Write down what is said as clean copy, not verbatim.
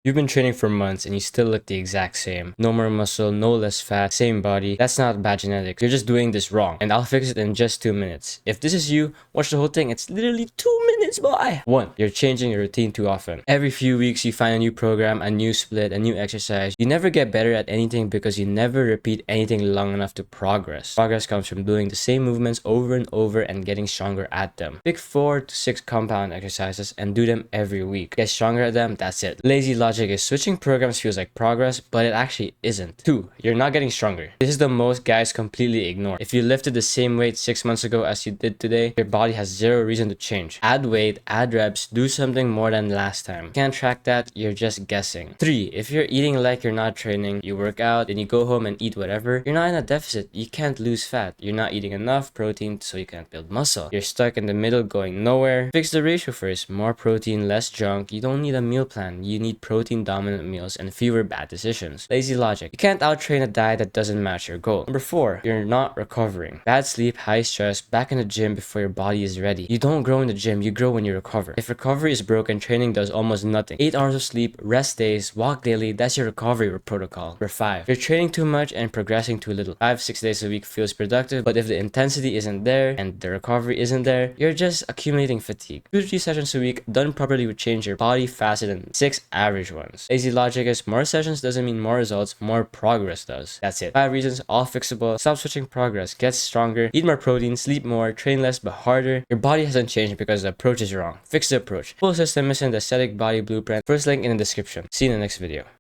You've been training for months and you still look the exact same. No more muscle, no less fat, same body. That's not bad genetics. You're just doing this wrong. And I'll fix it in just 2 minutes. If this is you, watch the whole thing. It's literally 2 minutes, boy. 1. You're changing your routine too often. Every few weeks you find a new program, a new split, a new exercise. You never get better at anything because you never repeat anything long enough to progress. Progress comes from doing the same movements over and over and getting stronger at them. Pick 4 to 6 compound exercises and do them every week. Get stronger at them, that's it. Lazy logic is switching programs feels like progress, but it actually isn't. 2. You're not getting stronger. This is the most guys completely ignore. If you lifted the same weight 6 months ago as you did today, your body has zero reason to change. Add weight, add reps, do something more than last time. Can't track that, you're just guessing. 3. If you're eating like you're not training, you work out, then you go home and eat whatever, you're not in a deficit. You can't lose fat. You're not eating enough protein, so you can't build muscle. You're stuck in the middle going nowhere. Fix the ratio first. More protein, less junk. You don't need a meal plan. You need protein dominant meals and fewer bad decisions. Lazy logic. You can't outtrain a diet that doesn't match your goal. Number 4. You're not recovering. Bad sleep, high stress, back in the gym before your body is ready. You don't grow in the gym, you grow when you recover. If recovery is broken, training does almost nothing. 8 hours of sleep, rest days, walk daily, that's your recovery protocol. Number 5. You're training too much and progressing too little. 5-6 days a week feels productive, but if the intensity isn't there and the recovery isn't there, you're just accumulating fatigue. 2-3 sessions a week done properly would change your body faster than 6 average ones. Lazy logic is more sessions doesn't mean more results, more progress does. That's it. 5 reasons, all fixable. Stop switching progress. Get stronger. Eat more protein. Sleep more. Train less but harder. Your body hasn't changed because the approach is wrong. Fix the approach. Full system is in the aesthetic body blueprint. First link in the description. See you in the next video.